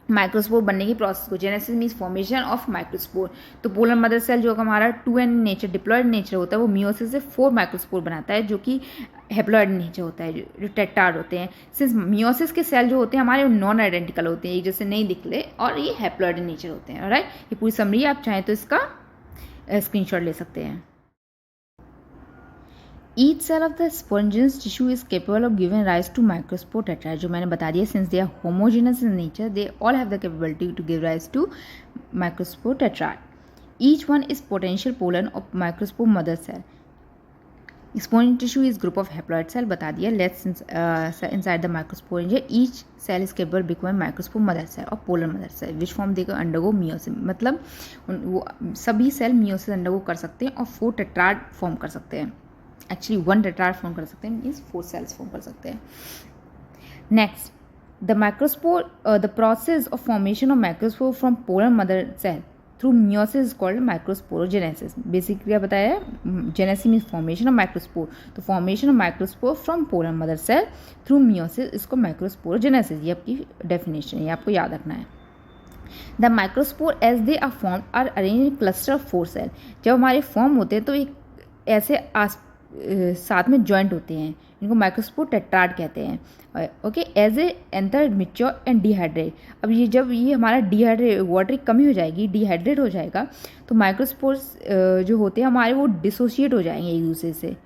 माइक्रोस्पोर बनने की प्रोसेस को। Genesis means formation of microspore. तो पोलर मदर सेल जो हमारा 2n नेचर डिप्लॉयड नेचर होता है वो मियोसिस से 4 माइक्रोस्पोर बनाता है जो कि हेप्लॉयड नेचर होता है, जो टेट्राड होते हैं। सिंस मियोसिस के सेल जो होते हैं हमारे नॉन आइडेंटिकल होते हैं, एक जैसे नहीं दिखते, और ये हेप्लॉयड नेचर होते हैं। ऑलराइट, ये पूरी समरी आप चाहें तो इसका स्क्रीनशॉट ले सकते हैं। Each cell of the spongious tissue is capable of giving rise to microspore tetrad, जो मैंने बता दिया, since they are homogeneous in nature, they all have the capability to give rise to microspore tetrad. Each one is potential pollen of microspore mother cell. Spongious tissue is group of haploid cell, बता दिया. Let's inside the microsporangia, each cell is capable of becoming microspore mother cell or polar mother cell, which form they undergo meiosis. मतलब वो सभी cell meiosis undergo कर सकते हैं और 4 tetrad form कर सकते हैं। एक्चुअली 1 टेट्राड फॉर्म कर सकते हैं, मीन्स 4 सेल्स फॉर्म कर सकते हैं। Next, the microspore, the process of formation of microspore from polar mother cell through meiosis is called microsporogenesis. Basically क्या बताया है, genesis means formation of microspore. तो formation of microspore from polar mother cell through meiosis इसको microsporogenesis, ये आपकी definition है, ये आपको याद रखना है। The microspore as they are form are arrange in cluster of 4 cell. जब हमारे फॉर्म होते हैं तो एक ऐसे साथ में जॉइंट होते हैं, इनको माइक्रोस्पोर टेट्राड कहते हैं। Okay, as a anther mature and dehydrate. अब ये जब ये हमारा डिहाइड्रेट, वाटर की कमी हो जाएगी, डिहाइड्रेट हो जाएगा, तो माइक्रोस्पोर्स जो होते हैं हमारे वो डिसोशिएट हो जाएंगे एक दूसरे से।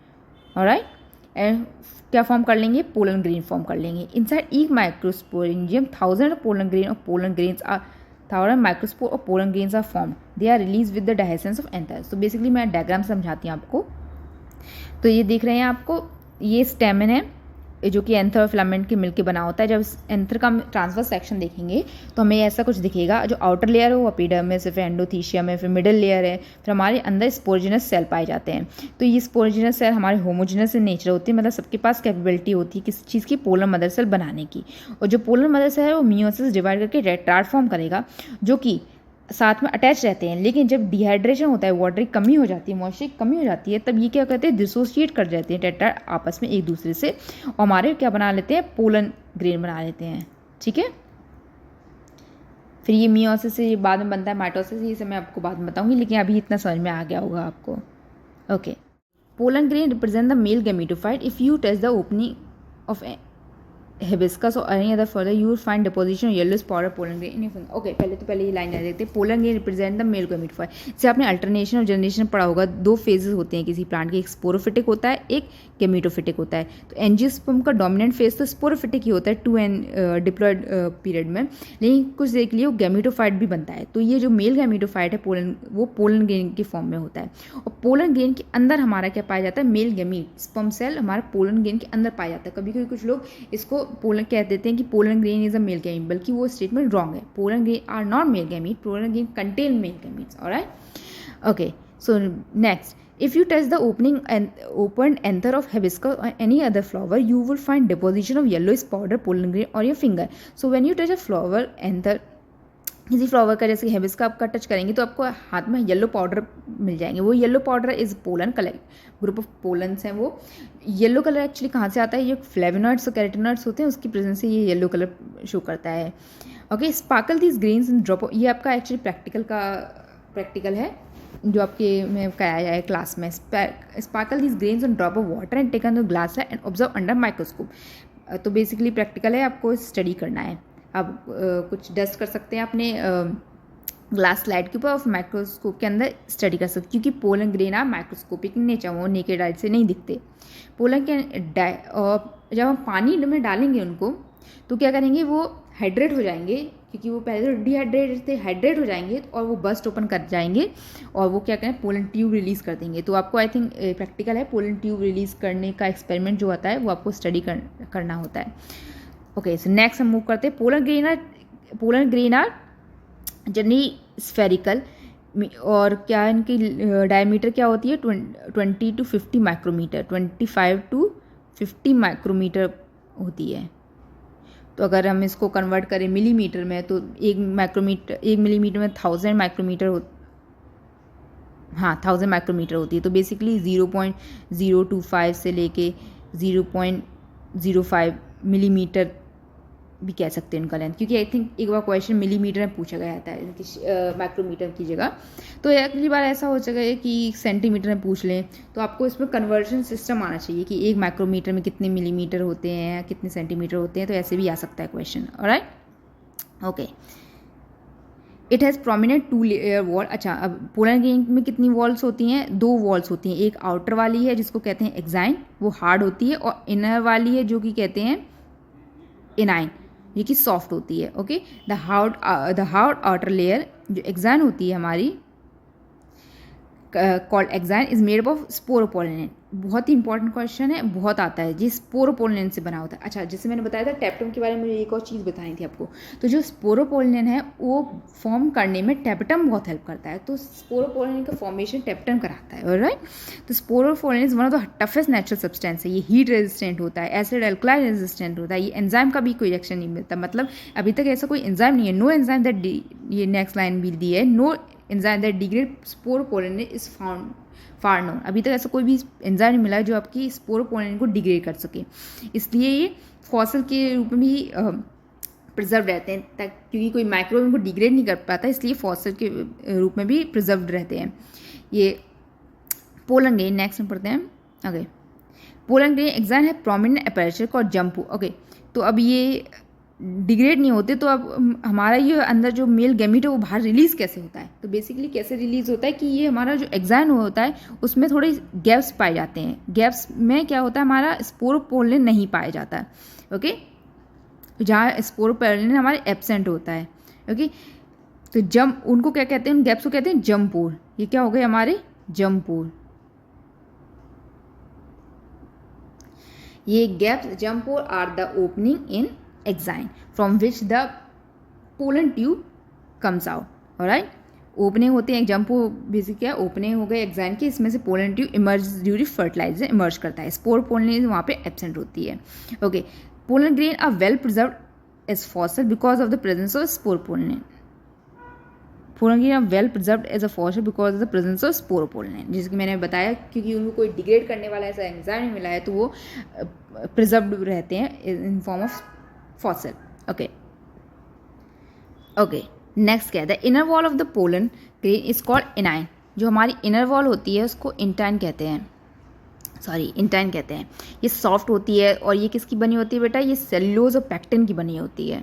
ऑलराइट, एंड क्या फॉर्म कर लेंगे, पोलन ग्रेन फॉर्म कर लेंगे। Inside each microsporangium 1000 pollen grain और पोलन ग्रेन्स आर 1000 माइक्रोस्पोर और pollen grains are form. They are release with the dehiscence of anther. तो बेसिकली मैं डायग्राम समझाती हूँ आपको। तो ये देख रहे हैं आपको, ये स्टेमन है जो कि एंथर और फिलामेंट के मिलके बना होता है। जब एंथर का ट्रांसफर सेक्शन देखेंगे तो हमें ऐसा कुछ दिखेगा, जो आउटर लेयर है वो एपिडर्मिस है, फिर एंडोथीशियम है, फिर मिडिल लेयर है, फिर हमारे अंदर स्पोरोजेनस सेल पाए जाते हैं। तो ये स्पोरोजेनस सेल हमारे होमोजेनस इन नेचर होती है, मतलब सबके पास कैपेबिलिटी होती है किस चीज़ की, पोलर मदर सेल बनाने की। और जो पोलर मदर सेल है वो मियोसिस डिवाइड करके टेट्राड फॉर्म करेगा, जो कि साथ में अटैच रहते हैं, लेकिन जब डिहाइड्रेशन होता है, वाटर की कमी हो जाती है, मॉइस्चर की कमी हो जाती है, तब ये क्या करते हैं, डिसोसिएट कर जाते हैं टेट्राड आपस में एक दूसरे से, और हमारे क्या बना लेते हैं, पोलन ग्रेन बना लेते हैं। ठीक है, फिर ये मियोसिस से बाद में बनता है माइटोसिस, ये सब मैं आपको बाद में बताऊंगी, लेकिन अभी इतना समझ में आ गया होगा आपको। Okay, pollen grain represent the male gametophyte. If you test the opening of hibiscus or any other further you will find deposition of yellow spot or pollen grain in your finger। Okay, पहले ये line याद रखते हैं, pollen grain represent the male gametophyte. जैसे आपने alternation और generation पढ़ा होगा, दो फेजेस होते हैं किसी प्लांट के, एक स्पोरोफिटिक होता है, एक गैमेटोफिटिक होता है। तो एंजियोस्पर्म का डोमिनेंट फेज तो स्पोरोफिटिक ही होता है 2 एंड डिप्लॉयड पीरियड में, लेकिन कुछ देर के लिए वो गैमेटोफाइट भी बनता है। तो ये जो मेल गैमेटोफाइट है पोलन, वो पोलन ग्रेन के फॉर्म में होता है। और पोलन ग्रेन के अंदर हमारा क्या पाया जाता है, मेल गैमीट स्पर्म सेल हमारा पोलन ग्रेन के अंदर पाया जाता है। कभी कभी कुछ लोग इसको पोलन कह देते हैं कि pollen grain is a male gamete, बल्कि वो स्टेटमेंट रॉन्ग है। Pollen grain are not male gamete, pollen grain contain male gametes. Alright, okay, so next, if you test the opened anther of hibiscus or any other flower, you will find deposition of yellowish powder pollen grain on your finger। so when you touch a flower anther, किसी flower का जैसे hibiscus आपका touch करेंगे तो आपको हाथ में yellow powder मिल जाएंगे। वो yellow powder is pollen colour, group of pollens हैं। वो येलो कलर एक्चुअली कहाँ से आता है, ये फ्लेवोनॉइड्स और कैरोटीनॉइड्स होते हैं, उसकी प्रेजेंस से ये येलो कलर शो करता है। Okay, sparkle these grains in drop, ये आपका एक्चुअली प्रैक्टिकल है जो आपके में कराया जाए क्लास में। Sparkle these grains on drop of water and taken the glass and observe under microscope. तो बेसिकली प्रैक्टिकल है, आपको स्टडी करना है। आप कुछ डस्ट कर सकते हैं अपने ग्लास स्लाइड के ऊपर और माइक्रोस्कोप के अंदर स्टडी कर सकते, क्योंकि पोलन ग्रेन आप माइक्रोस्कोपिक नेचर, वो नेकेड आई से नहीं दिखते। पोलन के जब हम पानी में डालेंगे उनको तो क्या करेंगे, वो हाइड्रेट हो जाएंगे, क्योंकि वो पहले तो डिहाइड्रेट थे, हाइड्रेट हो जाएंगे और वो बस्ट ओपन कर जाएंगे और वो क्या करें, पोलन ट्यूब रिलीज़ कर देंगे। तो आपको आई थिंक प्रैक्टिकल है, पोलन ट्यूब रिलीज़ करने का एक्सपेरिमेंट जो होता है वो आपको स्टडी करना होता है। ओके, सो नेक्स्ट हम मूव करते हैं। Pollen grain are generally spherical, और क्या इनकी डायमीटर क्या होती है, 20 to 50 माइक्रोमीटर, 25 to 50 माइक्रोमीटर होती है। तो अगर हम इसको कन्वर्ट करें मिलीमीटर में तो 1 मिलीमीटर में 1000 माइक्रोमीटर 1000 माइक्रोमीटर होती है। तो बेसिकली 0.025 से लेके 0.05 मिलीमीटर भी कह सकते हैं उनका लेंथ, क्योंकि आई थिंक एक बार क्वेश्चन मिलीमीटर में पूछा गया था माइक्रोमीटर की जगह। तो अगली बार ऐसा हो सके कि सेंटीमीटर में पूछ लें, तो आपको इसमें कन्वर्जन सिस्टम आना चाहिए कि 1 माइक्रोमीटर में कितने मिलीमीटर होते हैं, कितने सेंटीमीटर होते हैं। तो ऐसे भी आ सकता है question. Alright, okay, it has prominent 2 layer wall. अच्छा, अब पोलन ग्रेन में कितनी वॉल्स होती हैं, 2 वॉल्स होती हैं। एक आउटर वाली है जिसको कहते हैं एक्साइन, वो हार्ड होती है, और इनर वाली है जो कि कहते हैं इनाइन, ये कि सॉफ्ट होती है। Okay, the hard outer layer जो एक्साइन होती है हमारी, called exine, is made of sporopollenin. बहुत ही इंपॉर्टेंट क्वेश्चन है, बहुत आता है, जी स्पोरोपोलिनेन से बना होता है। अच्छा, जैसे मैंने बताया था टेप्टम के बारे में, मुझे एक और चीज़ बतानी थी आपको। तो जो स्पोरोपोलिनेन है वो फॉर्म करने में टेप्टम बहुत हेल्प करता है। तो स्पोरोपोलिनेन का फॉर्मेशन टेप्टम कराता है। ऑलराइट, तो sporopollenin is one of the toughest natural substance है। ये हीट रेजिस्टेंट होता है, एसिड अल्कलाइन रेजिस्टेंट होता है, ये एंजाइम का भी कोई रिएक्शन नहीं मिलता। मतलब अभी तक ऐसा कोई एंजाइम नहीं है, नो एंजाइम दैट, ये नेक्स्ट लाइन भी दी है, no enzyme that degrade sporopollenin is found far known. अभी तक ऐसा कोई भी एंजाइम नहीं मिला है जो आपकी स्पोरोपोलिनेन को डिग्रेड कर सके। इसलिए ये फॉसिल के रूप में भी प्रिजर्व रहते हैं, क्योंकि कोई माइक्रोब इनको डिग्रेड नहीं कर पाता, इसलिए फॉसिल के रूप में भी प्रिजर्व रहते हैं। ये पोलन ग्रेन, नेक्स्ट में पढ़ते हैं। ओके, पोलन ग्रेन एक्साइन है prominent aperture called jump. Okay, तो अब ये डिग्रेड नहीं होते, तो अब हमारा ये अंदर जो मेल गैमीट है वो बाहर रिलीज़ कैसे होता है। तो बेसिकली कैसे रिलीज़ होता है कि ये हमारा जो एक्साइन होता है उसमें थोड़े गैप्स पाए जाते हैं। गैप्स में क्या होता है, हमारा स्पोरोपोलिनेन नहीं पाया जाता है। ओके, जहाँ स्पोरोपोलिनेन हमारे एब्सेंट होता है। ओके, तो जंप, उनको क्या कहते हैं, उन गैप्स को कहते हैं जंप पोर। ये क्या हो गए हमारे जंप पोर। ये गैप्स जंप pore are the opening in exine from which the pollen tube comes out. Alright, opening होते हैं, जंप बेसिक क्या ओपनिंग हो गए एक्साइन की, इसमें से pollen tube emerge during fertiliser emerge करता है। स्पोर पोलिनेन वहाँ पे एब्सेंट होती है। Okay, pollen grain are well preserved as fossil because of the presence of sporopollenin. Pollen grain are well preserved as a phosphate because of the presence of sporopollenin, जैसे कि मैंने बताया क्योंकि उनको कोई डिग्रेड करने वाला ऐसा एंजाइम नहीं मिला है तो वो प्रिजर्व्ड रहते हैं in form of fossil. Okay okay next क्या है, the inner wall of the pollen grain is called इनाइन. जो हमारी इनर वॉल होती है उसको इंटाइन कहते हैं, इंटाइन कहते हैं. ये सॉफ्ट होती है और ये किसकी बनी होती है बेटा, ये सेल्यूलोज और पैक्टिन की बनी होती है.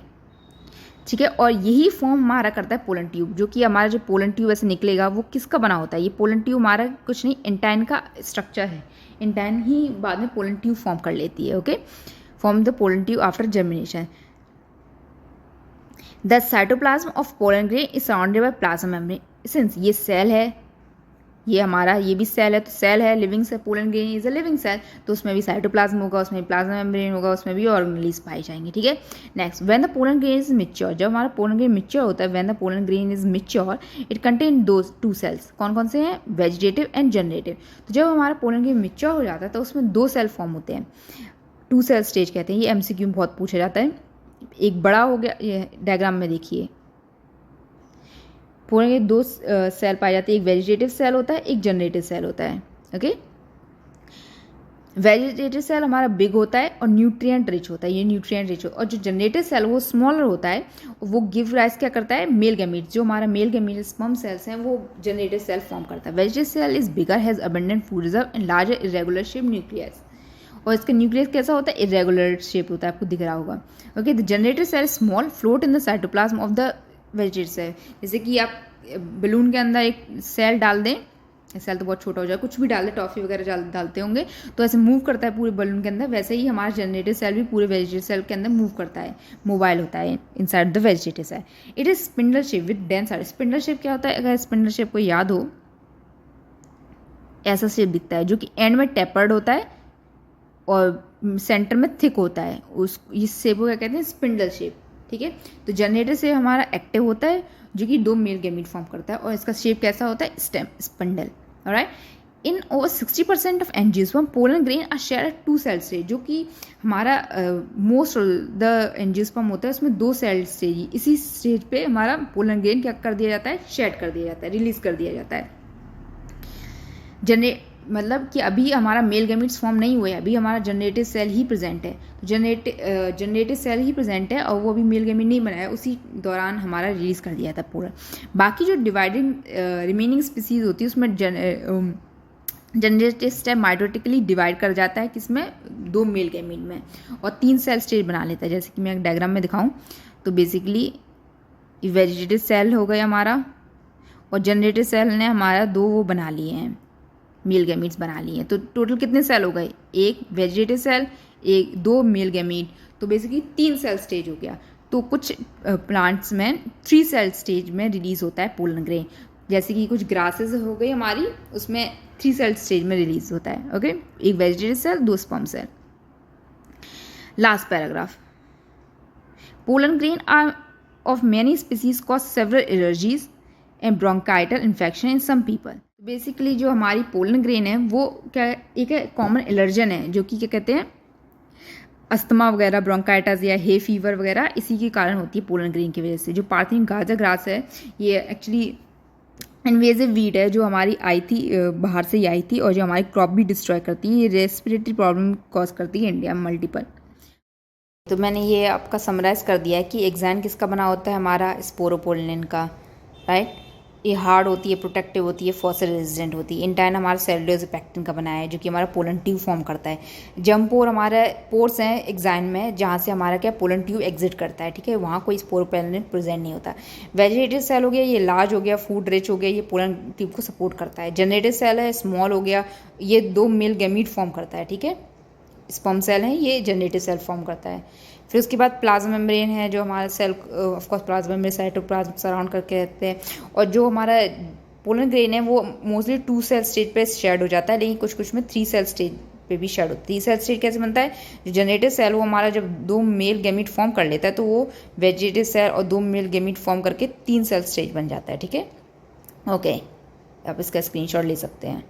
ठीक है, और यही फॉर्म हमारा करता है पोलन ट्यूब, जो कि हमारा जो पोलन ट्यूब ऐसे निकलेगा वो किसका बना होता है, ये पोलन ट्यूब हमारा कुछ नहीं इंटाइन का स्ट्रक्चर है. इंटाइन ही बाद में पोलन ट्यूब फॉर्म कर लेती है. Okay, form the pollen tube after germination. The cytoplasm of pollen grain is surrounded by plasma membrane. Since ये सेल है, ये हमारा ये भी सेल है, तो सेल है living cell, pollen grain is a living cell, तो उसमें भी साइटोप्लाज्म होगा, उसमें प्लाज्मा मेम्ब्रेन होगा, उसमें भी ऑर्गेनेल्स पाए जाएंगे. ठीक है, next when the pollen grain is mature. जब हमारा पोलन ग्रेन मैच्योर होता है, when the pollen grain is mature it contain those 2 cells. कौन कौन से हैं, वेजिटेटिव एंड जनरेटिव. तो जब हमारा पोलन ग्रेन मैच्योर हो जाता है तो उसमें 2 सेल फॉर्म होते हैं, 2 सेल स्टेज कहते हैं. ये MCQ में बहुत पूछा जाता है. एक बड़ा हो गया, ये डायग्राम में देखिए पूरे 2 सेल पाए जाते हैं, एक वेजिटेटिव सेल होता है, एक जनरेटिव सेल होता है. ओके, वेजिटेटिव सेल हमारा बिग होता है और न्यूट्रिएंट रिच होता है, ये न्यूट्रिएंट रिच, और जो जनरेटिव सेल वो स्मॉलर होता है, वो गिव राइज क्या करता है, मेल गैमीट. जो हमारा मेल गैमीट स्पर्म सेल्स हैं वो जनरेटिव सेल फॉर्म करता है. Vegetative cell is bigger, has abundant food reserve and larger irregular shape nucleus. और इसका न्यूक्लियस कैसा होता है, इरेगुलर शेप होता है, आपको दिख रहा होगा. Okay, the generative cell small float in the cytoplasm of the vegetative cell. जैसे कि आप बलून के अंदर एक सेल डाल दें, सेल तो बहुत छोटा हो जाए, कुछ भी डाल दें, टॉफी वगैरह डालते होंगे तो ऐसे मूव करता है पूरे बलून के अंदर, वैसे ही हमारा जनरेटिव सेल भी पूरे वेजिटेटिव सेल के अंदर मूव करता है, मोबाइल होता है inside the vegetative cell. It is spindle shape with dense are. Spindle shape क्या होता है, अगर स्पिंडल शेप को याद हो, ऐसा शेप दिखता है जो कि एंड में टेपर्ड होता है और सेंटर में थिक होता है. इस शेप को क्या कहते हैं, स्पिंडल शेप. ठीक है, तो जनरेटर से हमारा एक्टिव होता है जो कि 2 मेल गैमीट फॉर्म करता है, और इसका शेप कैसा होता है, stem spindle. Alright, in over 60% of angiosperm pollen grain are share at 2 cell stage. जो कि हमारा मोस्ट द एंजियोस्पर्म होता है उसमें 2 सेल स्टेज, इसी स्टेज पे हमारा पोलन ग्रेन क्या कर दिया जाता है, शेड कर दिया जाता है, रिलीज कर दिया जाता है. मतलब कि अभी हमारा मेल गैमीट्स फॉर्म नहीं हुए, अभी हमारा जनरेटिव सेल ही प्रेजेंट है, जनरेटिव सेल ही प्रेजेंट है और वो अभी मेल गैमीट नहीं बनाया, उसी दौरान हमारा रिलीज कर दिया था पूरा. बाकी जो डिवाइडिंग रिमेनिंग स्पीसीज होती है उसमें जनरेटिव स्टेम माइटोटिकली डिवाइड कर जाता है, किसमें, 2 मेल गैमीट में, और 3 सेल स्टेज बना लेता है. जैसे कि मैं एक डायग्राम में दिखाऊं तो बेसिकली वेजिटेटिव सेल हो गया हमारा, और जनरेटिव सेल ने हमारा 2 वो बना लिए हैं, मेल गैमीट्स बना लिए हैं. तो टोटल कितने सेल हो गए, 1 वेजिटेटिव सेल, 2 मेल गैमीट, तो बेसिकली 3 सेल स्टेज हो गया. तो कुछ प्लांट्स में 3 सेल स्टेज में रिलीज होता है पोलन ग्रेन, जैसे कि कुछ ग्रासेस हो गई हमारी, उसमें 3 सेल स्टेज में रिलीज होता है. Okay, 1 vegetative cell, 2 sperm cell. Last paragraph. Pollen grain are of many species cause several allergies and bronchial infection in some people. Basically जो हमारी पोलन ग्रेन है वो क्या, एक कॉमन एलर्जन है जो कि क्या कहते हैं, अस्थमा वगैरह, ब्रोंकाइटिस या हे फीवर वगैरह इसी के कारण होती है पोलन ग्रेन की वजह से. जो पार्थियन गाजर ग्रास है ये एक्चुअली इन्वेजिव वीड है जो हमारी आई थी, बाहर से ही आई थी, और जो हमारी क्रॉप भी डिस्ट्रॉय करती है. ये रेस्पिरेटरी प्रॉब्लम कॉज करती है इंडिया में मल्टीपल. तो मैंने ये आपका समराइज़ कर दिया है कि एग्जाम किसका बना होता है, हमारा स्पोरोपोलिन का. राइट, ये हार्ड होती है, प्रोटेक्टिव होती है, फॉसिल रेजिस्टेंट होती है. इंटाइन हमारा सेलुलोज पैक्टिन का बनाया है जो कि हमारा पोलन ट्यूब फॉर्म करता है. जम्पोर हमारे पोर्स हैं एग्जाइन में जहाँ से हमारा क्या पोलन ट्यूब एग्जिट करता है. ठीक है, वहाँ कोई स्पोरोपोलिन प्रेजेंट नहीं होता. वेजिटेटिव सेल हो गया, ये लार्ज हो गया, फूड रिच हो गया, ये पोलन ट्यूब को सपोर्ट करता है. जनरेटिव सेल है, स्मॉल हो गया, ये 2 मेल गैमीट फॉर्म करता है. ठीक है, स्पर्म सेल है, ये जनरेटिव सेल फॉर्म करता है. फिर उसके बाद प्लाज्मा मेम्ब्रेन है जो हमारा cell, of course plasma membrane cytoplasm surround करके रहते हैं. और जो हमारा पोलन ग्रेन है वो मोस्टली 2 सेल स्टेज पे शेड हो जाता है, लेकिन कुछ कुछ में 3 सेल स्टेज पे भी शेड होता है. 3 सेल स्टेज कैसे बनता है, जो जनरेटिव सेल वो हमारा जब 2 मेल गैमीट फॉर्म कर लेता है तो वो वेजिटेटिव सेल और 2 मेल गैमीट फॉर्म करके 3 सेल स्टेज बन जाता है. ठीक है, ओके, आप इसका स्क्रीनशॉट ले सकते हैं.